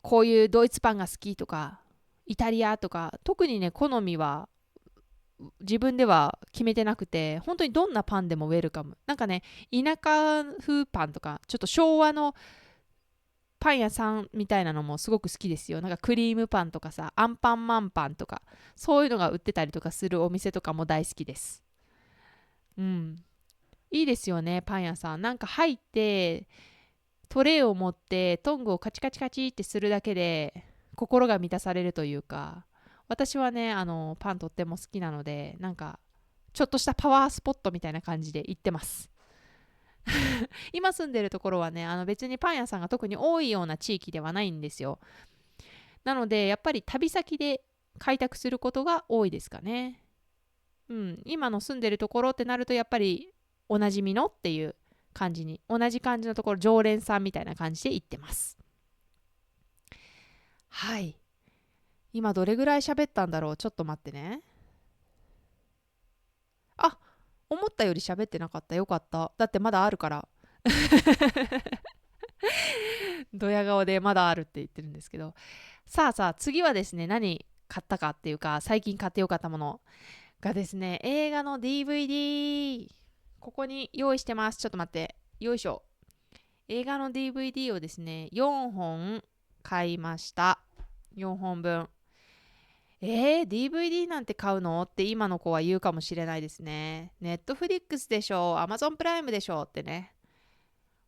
こういうドイツパンが好きとか、イタリアとか、特にね、好みは自分では決めてなくて、本当にどんなパンでもウェルカム。なんかね、田舎風パンとか、ちょっと昭和のパン屋さんみたいなのもすごく好きですよ。なんかクリームパンとかさ、アンパンマンパンとか、そういうのが売ってたりとかするお店とかも大好きです。うん。いいですよね、パン屋さん。なんか入って、トレイを持ってトングをカチカチカチってするだけで心が満たされるというか、私はね、パンとっても好きなので、なんかちょっとしたパワースポットみたいな感じで行ってます。今住んでるところはね、別にパン屋さんが特に多いような地域ではないんですよ。なのでやっぱり旅先で開拓することが多いですかね。今の住んでるところってなると、やっぱりおなじみのっていう感じに、同じ感じのところ、常連さんみたいな感じで行ってます。はい。今どれぐらい喋ったんだろう。ちょっと待ってね。あ、思ったより喋ってなかった。よかった。だってまだあるから。ドヤ顔でまだあるって言ってるんですけど。さあさあ、次はですね、何買ったかっていうか、最近買ってよかったものがですね、映画の DVD。ここに用意してます。ちょっと待って。よいしょ。映画の DVD をですね、4本買いました。4本分。DVD なんて買うのって今の子は言うかもしれないですね。ネットフリックスでしょ、アマゾンプライムでしょってね。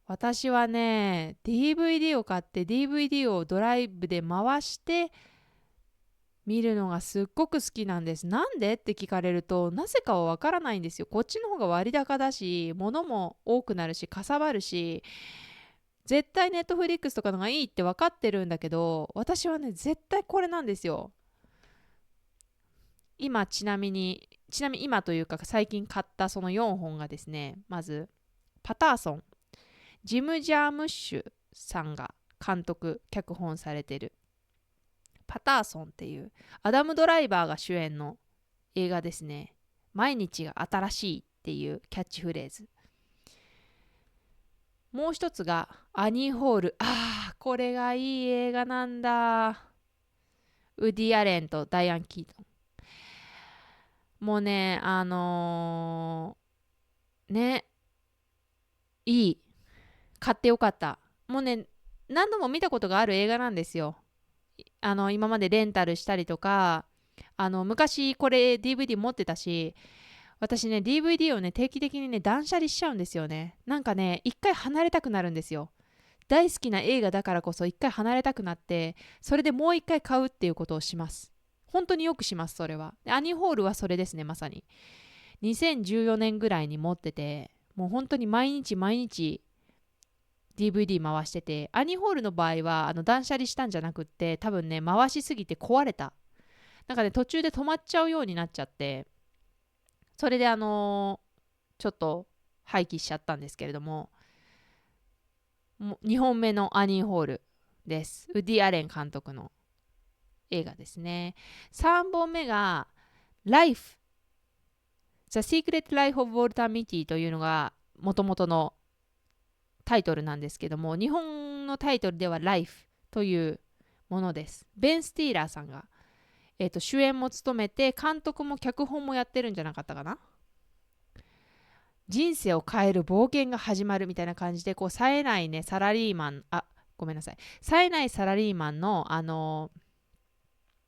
私はね、DVD を買って DVD をドライブで回して見るのがすっごく好きなんです。なんでって聞かれると、なぜかはわからないんですよ。こっちの方が割高だし、物も多くなるし、かさばるし、絶対ネットフリックスとかのがいいって分かってるんだけど、私はね、絶対これなんですよ。今ちなみに今というか最近買ったその4本がですね、まずパターソン、ジム・ジャームッシュさんが監督脚本されてるパターソンっていうアダム・ドライバーが主演の映画ですね。毎日が新しいっていうキャッチフレーズ。もう一つがアニー・ホール。これがいい映画なんだ。ウディ・アレンとダイアン・キートン。もうね、ね、いい。買ってよかった。もうね、何度も見たことがある映画なんですよ。今までレンタルしたりとか、昔これ DVD 持ってたし、私ね、DVD をね、定期的にね、断捨離しちゃうんですよね。なんかね、一回離れたくなるんですよ。大好きな映画だからこそ一回離れたくなって、それでもう一回買うっていうことをします。本当によくします、それは。でアニーホールはそれですね、まさに。2014年ぐらいに持ってて、もう本当に毎日毎日 DVD 回してて、アニーホールの場合は断捨離したんじゃなくって、多分ね、回しすぎて壊れた。なんかね、途中で止まっちゃうようになっちゃって、それでちょっと廃棄しちゃったんですけれども、2本目のアニーホールです。ウディ・アレン監督の映画ですね。3本目が Life The Secret Life of Walter Mitty というのが元々のタイトルなんですけども、日本のタイトルでは Life というものです。ベン・スティーラーさんが、主演も務めて監督も脚本もやってるんじゃなかったかな。人生を変える冒険が始まるみたいな感じで、こう冴えないねサラリーマン、ごめんなさい、冴えないサラリーマンの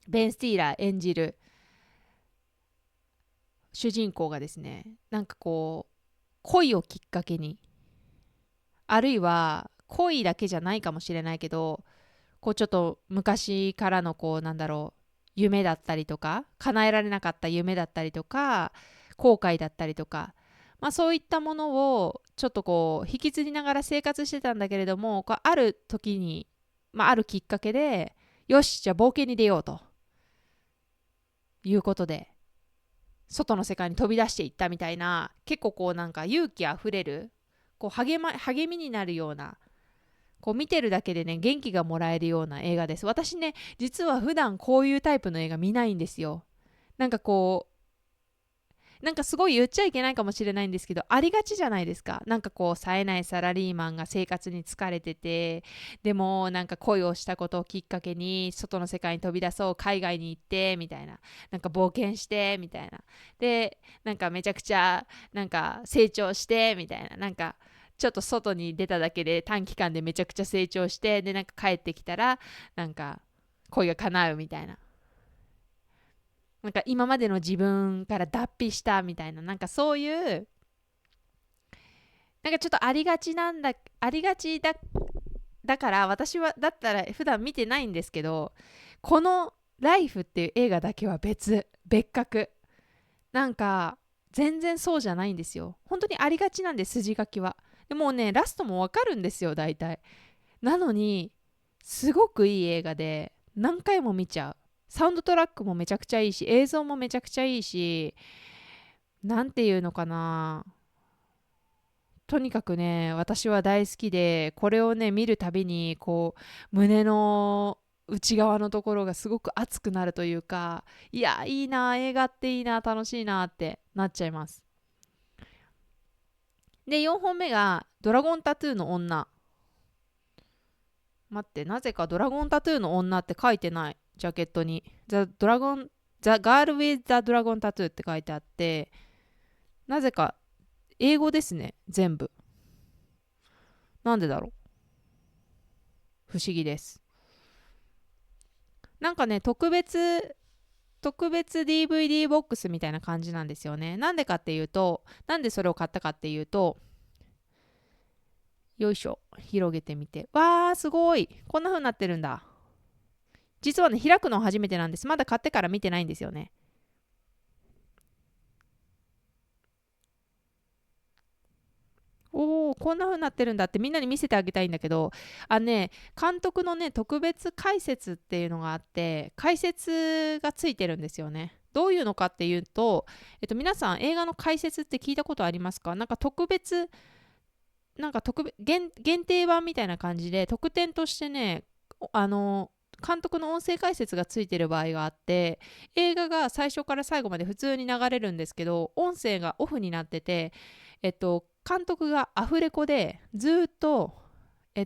ベン・スティーラー演じる主人公がですね、なんかこう恋をきっかけに、あるいは恋だけじゃないかもしれないけど、こうちょっと昔からのこうなんだろう、夢だったりとか、叶えられなかった夢だったりとか、後悔だったりとか、そういったものをちょっとこう引き継ぎながら生活してたんだけれども、こうある時に、あるきっかけで、よしじゃあ冒険に出ようということで外の世界に飛び出していったみたいな、結構こうなんか勇気あふれる、こう励みになるような、こう見てるだけでね元気がもらえるような映画です。私ね、実は普段こういうタイプの映画見ないんですよ。なんかこう、なんかすごい言っちゃいけないかもしれないんですけど、ありがちじゃないですか。なんかこう冴えないサラリーマンが生活に疲れてて、でもなんか恋をしたことをきっかけに外の世界に飛び出そう、海外に行ってみたいな、なんか冒険してみたいな、でなんかめちゃくちゃなんか成長してみたいな、なんかちょっと外に出ただけで短期間でめちゃくちゃ成長して、でなんか帰ってきたらなんか恋が叶うみたいな、なんか今までの自分から脱皮したみたいな、なんかそういうなんかちょっとありがちだ、だから私はだったら普段見てないんですけど、このライフっていう映画だけは別格、なんか全然そうじゃないんですよ。本当にありがちなんで、筋書きは。でもうね、ラストもわかるんですよ大体。なのにすごくいい映画で何回も見ちゃう。サウンドトラックもめちゃくちゃいいし、映像もめちゃくちゃいいし、なんていうのかな、とにかくね、私は大好きで、これをね見るたびにこう胸の内側のところがすごく熱くなるというか、いやいいな、映画っていいな、楽しいなってなっちゃいます。で4本目がドラゴンタトゥーの女。待って、なぜかドラゴンタトゥーの女って書いてない、ジャケットに。The Girl with the Dragon Tattoo って書いてあって、なぜか英語ですね、全部。なんでだろう、不思議です。なんかね、特別 DVD ボックスみたいな感じなんですよね。なんでかっていうと、なんでそれを買ったかっていうと、よいしょ、広げてみて、わーすごい、こんな風になってるんだ。実はね、開くの初めてなんです。まだ買ってから見てないんですよね。おー、こんな風になってるんだってみんなに見せてあげたいんだけど、監督のね特別解説っていうのがあって、解説がついてるんですよね。どういうのかっていうと、皆さん映画の解説って聞いたことありますか？なんか特別限定版みたいな感じで特典としてね、監督の音声解説がついてる場合があって、映画が最初から最後まで普通に流れるんですけど、音声がオフになってて、監督がアフレコでずっと、映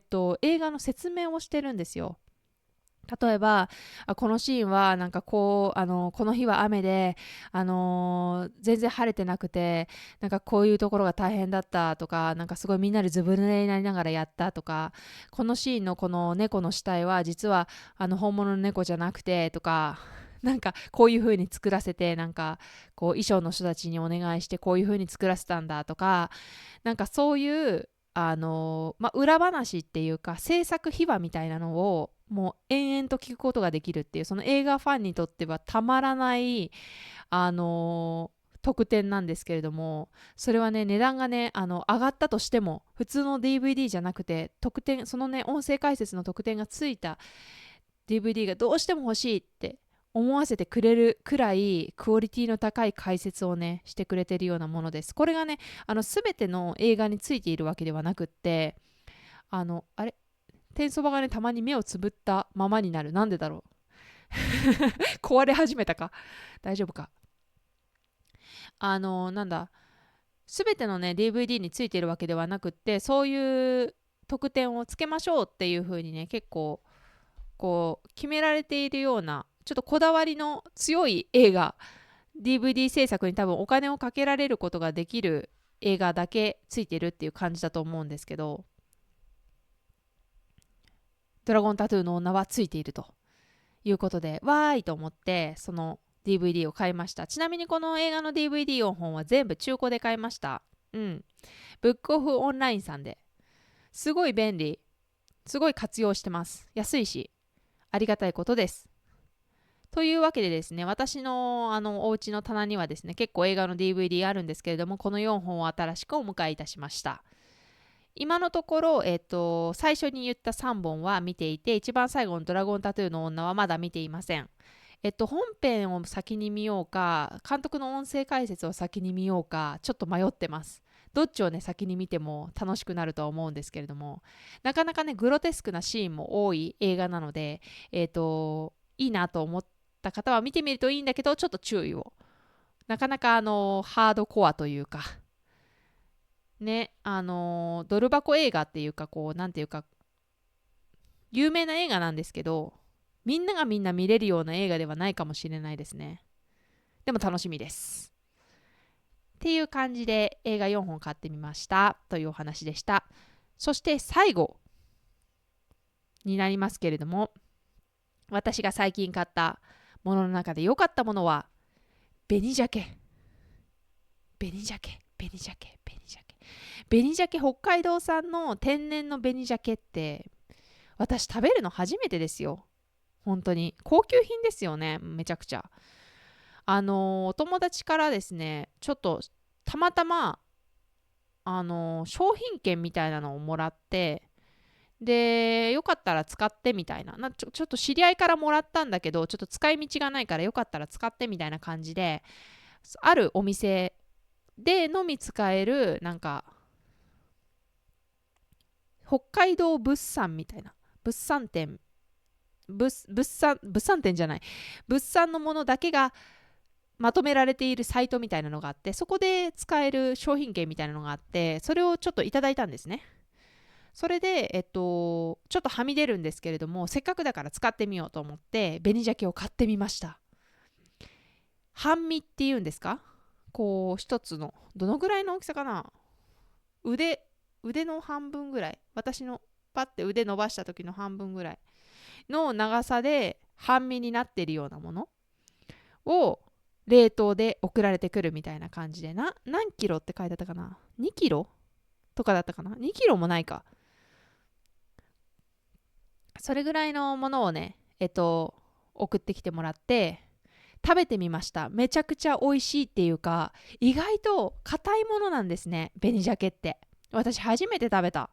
画の説明をしてるんですよ。例えばこのシーンはなんかこうこの日は雨で、全然晴れてなくて、なんかこういうところが大変だったとか、なんかすごいみんなでずぶ濡れになりながらやったとか、このシーンのこの猫の死体は実は本物の猫じゃなくてとか、なんかこういう風に作らせて、なんかこう衣装の人たちにお願いしてこういう風に作らせたんだとか、なんかそういう裏話っていうか制作秘話みたいなのをもう延々と聞くことができるっていう、その映画ファンにとってはたまらない特典なんですけれども、それはね値段がね上がったとしても普通の DVD じゃなくて特典、そのね音声解説の特典がついた DVD がどうしても欲しいって思わせてくれるくらいクオリティの高い解説をねしてくれてるようなものです。これがね全ての映画についているわけではなくって、あれ天そばがねたまに目をつぶったままになる。なんでだろう壊れ始めたか、大丈夫か。なんだ、全てのね DVD についているわけではなくって、そういう特典をつけましょうっていう風にね結構こう決められているような、ちょっとこだわりの強い映画、 DVD 制作に多分お金をかけられることができる映画だけついてるっていう感じだと思うんですけど、ドラゴンタトゥーの女はついているということで、わーいと思ってその DVD を買いました。ちなみにこの映画の DVD4 本は全部中古で買いました。うん。ブックオフオンラインさんで。すごい便利。すごい活用してます。安いし、ありがたいことです。というわけでですね、私のお家の棚にはですね、結構映画の DVD あるんですけれども、この4本を新しくお迎えいたしました。今のところ、最初に言った3本は見ていて、一番最後のドラゴンタトゥーの女はまだ見ていません。本編を先に見ようか、監督の音声解説を先に見ようか、ちょっと迷ってます。どっちをね、先に見ても楽しくなるとは思うんですけれども、なかなかね、グロテスクなシーンも多い映画なので、いいなと思った方は見てみるといいんだけど、ちょっと注意を。なかなかハードコアというか、ね、ドル箱映画っていうか、こう、なんていうか、有名な映画なんですけど、みんながみんな見れるような映画ではないかもしれないですね。でも楽しみです。っていう感じで映画4本買ってみましたというお話でした。そして最後になりますけれども、私が最近買ったものの中で良かったものは、紅鮭。紅鮭、紅鮭、紅鮭。紅鮭、北海道産の天然の紅鮭って、私食べるの初めてですよ。本当に。高級品ですよね、めちゃくちゃ。お友達からですね、ちょっとたまたま、商品券みたいなのをもらって、で、よかったら使ってみたいな。ちょっと知り合いからもらったんだけど、ちょっと使い道がないからよかったら使ってみたいな感じで、あるお店でのみ使える、なんか、北海道物産みたいな、物産展、物産展じゃない、物産のものだけがまとめられているサイトみたいなのがあって、そこで使える商品券みたいなのがあって、それをちょっといただいたんですね。それで、ちょっとはみ出るんですけれども、せっかくだから使ってみようと思って、紅鮭を買ってみました。半身っていうんですか、こう、一つの、どのぐらいの大きさかな、腕の半分ぐらい。私のパッて腕伸ばした時の半分ぐらいの長さで半身になっているようなものを冷凍で送られてくるみたいな感じで、何キロって書いてあったかな、2キロとかだったかな、2キロもないか、それぐらいのものをね送ってきてもらって食べてみました。めちゃくちゃ美味しいっていうか、意外と硬いものなんですね、紅鮭って。私初めて食べた。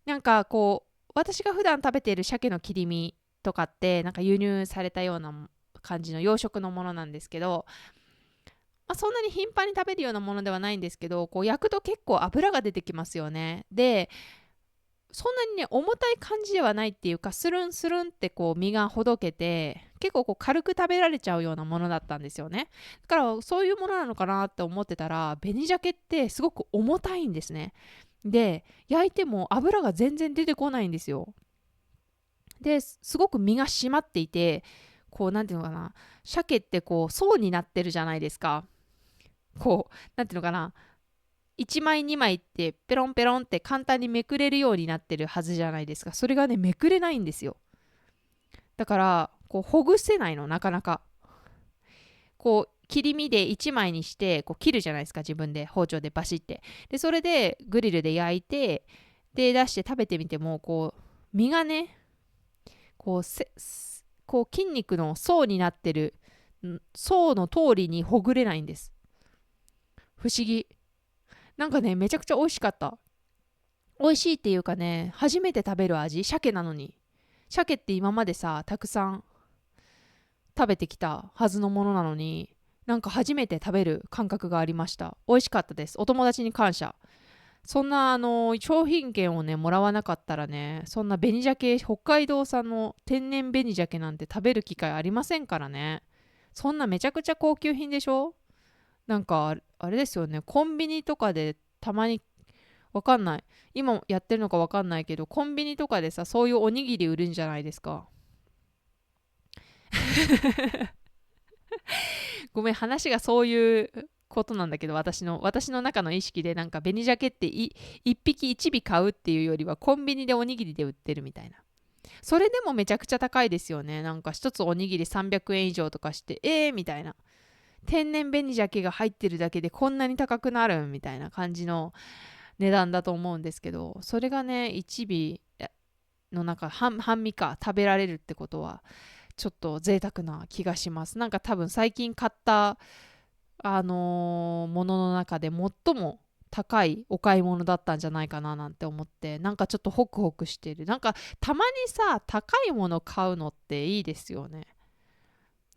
なんかこう、私が普段食べている鮭の切り身とかってなんか輸入されたような感じの養殖のものなんですけど、そんなに頻繁に食べるようなものではないんですけど、こう焼くと結構油が出てきますよね。で、そんなにね重たい感じではないっていうか、スルンスルンってこう身がほどけて、結構こう軽く食べられちゃうようなものだったんですよね。だからそういうものなのかなって思ってたら、紅鮭ってすごく重たいんですね。で、焼いても油が全然出てこないんですよ。ですごく身が締まっていて、こうなんていうのかな、鮭ってこう層になってるじゃないですか。こうなんていうのかな、1枚2枚ってペロンペロンって簡単にめくれるようになってるはずじゃないですか。それがねめくれないんですよ。だからこうほぐせないの、なかなか。こう切り身で1枚にしてこう切るじゃないですか、自分で包丁でバシって。でそれでグリルで焼いて、で出して食べてみても、こう身がね、こうこう筋肉の層になってる層の通りにほぐれないんです。不思議。なんかね、めちゃくちゃ美味しかった。美味しいっていうかね、初めて食べる味。鮭なのに。鮭って今までさ、たくさん食べてきたはずのものなのに、なんか初めて食べる感覚がありました。美味しかったです。お友達に感謝。そんな商品券をねもらわなかったらね、そんな紅鮭、北海道産の天然紅鮭なんて食べる機会ありませんからね。そんなめちゃくちゃ高級品でしょ。なんかあれですよね、コンビニとかでたまに、わかんない、今やってるのかわかんないけど、コンビニとかでさ、そういうおにぎり売るんじゃないですか。ごめん、話がそういうことなんだけど、私の中の意識で、なんか紅鮭って一匹一尾買うっていうよりはコンビニでおにぎりで売ってるみたいな。それでもめちゃくちゃ高いですよね。なんか一つおにぎり300円以上とかして、みたいな。天然紅鮭が入ってるだけでこんなに高くなるみたいな感じの値段だと思うんですけど、それがね、1尾の中半身か食べられるってことは、ちょっと贅沢な気がします。なんか多分最近買ったものの中で最も高いお買い物だったんじゃないかななんて思って、なんかちょっとホクホクしてる。なんかたまにさ、高いもの買うのっていいですよね。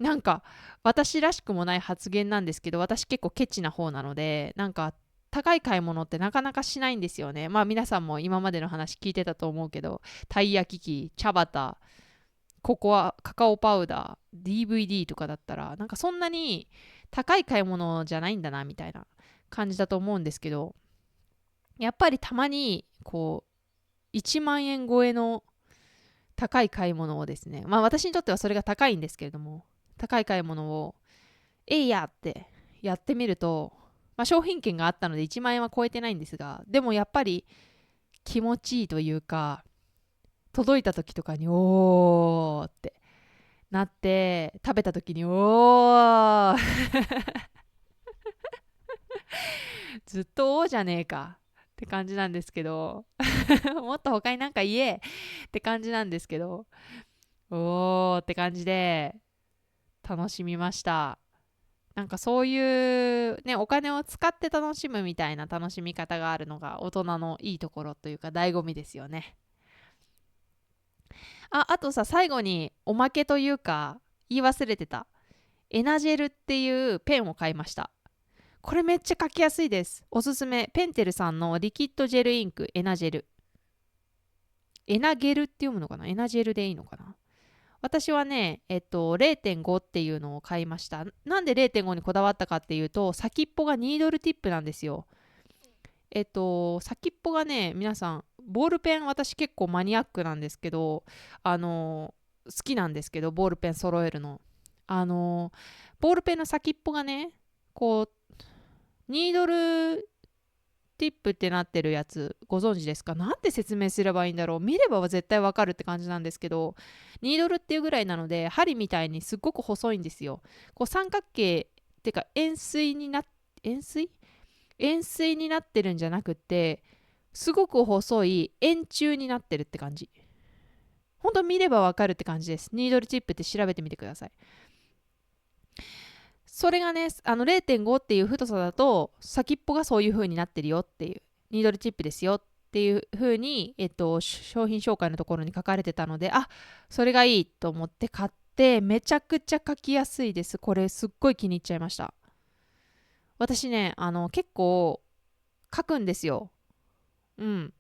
なんか私らしくもない発言なんですけど、私結構ケチな方なので、なんか高い買い物ってなかなかしないんですよね。まあ皆さんも今までの話聞いてたと思うけど、たい焼き器、茶葉、ココア、カカオパウダー、DVD とかだったら、なんかそんなに高い買い物じゃないんだなみたいな感じだと思うんですけど、やっぱりたまにこう1万円超えの高い買い物をですね、まあ私にとってはそれが高いんですけれども、高い買い物をいやってやってみると、まあ、商品券があったので1万円は超えてないんですが、でもやっぱり気持ちいいというか、届いた時とかにおーってなって、食べた時におーずっとおーじゃねえかって感じなんですけどもっと他になんか言えって感じなんですけど、おーって感じで楽しみました。なんかそういうね、お金を使って楽しむみたいな楽しみ方があるのが大人のいいところというか醍醐味ですよね。あとさ、最後におまけというか言い忘れてた。エナジェルっていうペンを買いました。これめっちゃ書きやすいです。おすすめ。ペンテルさんのリキッドジェルインクエナジェル。エナゲルって読むのかな、エナジェルでいいのかな。私はね、0.5 っていうのを買いました。なんで0.5にこだわったかっていうと、先っぽがニードルティップなんですよ。先っぽがね、皆さん、ボールペン、私結構マニアックなんですけど、好きなんですけど、ボールペン揃えるの。ボールペンの先っぽがね、こう、ニードルティップってなってるやつご存知ですか？なんて説明すればいいんだろう。見れば絶対わかるって感じなんですけど、ニードルっていうぐらいなので針みたいにすっごく細いんですよ。こう三角形ってか円錐になってるんじゃなくって、すごく細い円柱になってるって感じ。ほんと見ればわかるって感じです。ニードルチップって調べてみてください。それがね、0.5 っていう太さだと先っぽがそういう風になってるよっていう、ニードルチップですよっていう風に、商品紹介のところに書かれてたので、それがいいと思って買って、めちゃくちゃ書きやすいです。これすっごい気に入っちゃいました。私ね、結構書くんですよ。うん。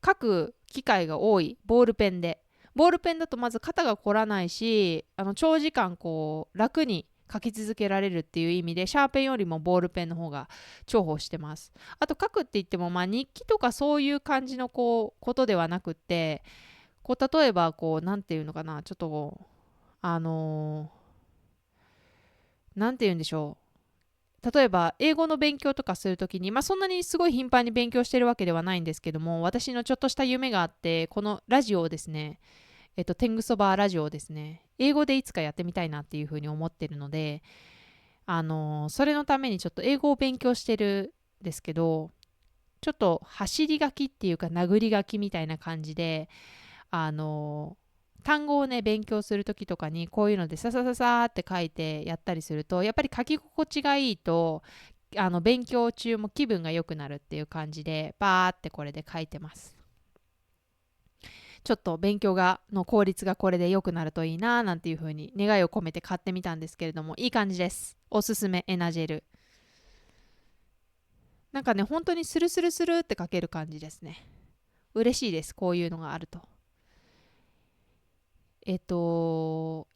書く機会が多い。ボールペンで。ボールペンだとまず肩が凝らないし、長時間こう楽に書き続けられるっていう意味で、シャーペンよりもボールペンの方が重宝してます。あと書くって言っても、まあ日記とかそういう感じのことではなくって、例えばなんていうのかな、ちょっとなんて言うんでしょう。例えば英語の勉強とかするときに、まあ、そんなにすごい頻繁に勉強してるわけではないんですけども、私のちょっとした夢があって、このラジオをですね、天狗そばラジオをですね、英語でいつかやってみたいなっていうふうに思ってるので、それのためにちょっと英語を勉強してるんですけど、ちょっと走り書きっていうか殴り書きみたいな感じで、単語をね勉強する時とかにこういうのでささささって書いてやったりすると、やっぱり書き心地がいいと勉強中も気分が良くなるっていう感じでバーってこれで書いてます。ちょっと勉強の効率がこれで良くなるといいななんていう風に願いを込めて買ってみたんですけれども、いい感じです。おすすめエナジェル。なんかね、本当にスルスルスルって書ける感じですね。嬉しいです、こういうのがあると。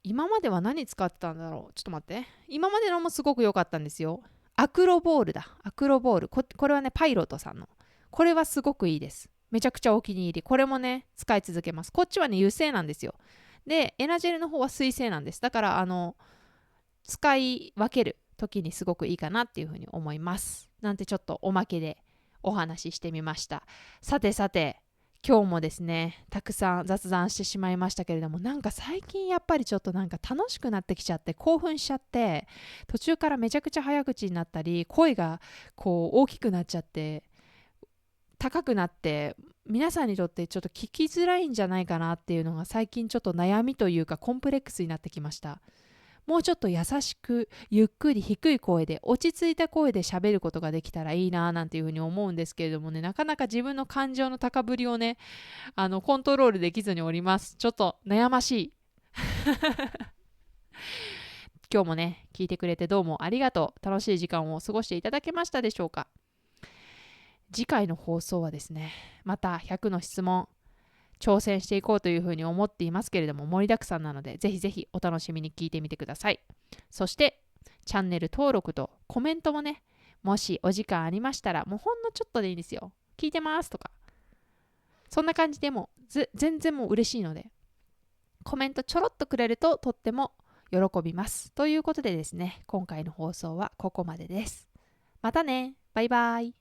今までは何使ってたんだろう。ちょっと待って。今までのもすごく良かったんですよ。アクロボールだ。アクロボール。これはね、パイロットさんの。これはすごくいいです。めちゃくちゃお気に入り。これもね、使い続けます。こっちはね、油性なんですよ。で、エナジェルの方は水性なんです。だから、使い分ける時にすごくいいかなっていうふうに思います。なんてちょっとおまけでお話ししてみました。さてさて、今日もですね、たくさん雑談してしまいましたけれども、なんか最近やっぱりちょっとなんか楽しくなってきちゃって、興奮しちゃって、途中からめちゃくちゃ早口になったり、声がこう大きくなっちゃって、高くなって、皆さんにとってちょっと聞きづらいんじゃないかなっていうのが最近ちょっと悩みというかコンプレックスになってきました。もうちょっと優しくゆっくり低い声で落ち着いた声で喋ることができたらいいななんていうふうに思うんですけれどもね、なかなか自分の感情の高ぶりをねコントロールできずにおります。ちょっと悩ましい。今日もね聞いてくれてどうもありがとう。楽しい時間を過ごしていただけましたでしょうか。次回の放送はですね、また100の質問挑戦していこうというふうに思っていますけれども、盛りだくさんなのでぜひぜひお楽しみに聞いてみてください。そしてチャンネル登録とコメントもね、もしお時間ありましたら、もうほんのちょっとでいいんですよ。聞いてますとか、そんな感じでも全然もう嬉しいので、コメントちょろっとくれるととっても喜びます。ということでですね、今回の放送はここまでです。またね、バイバイ。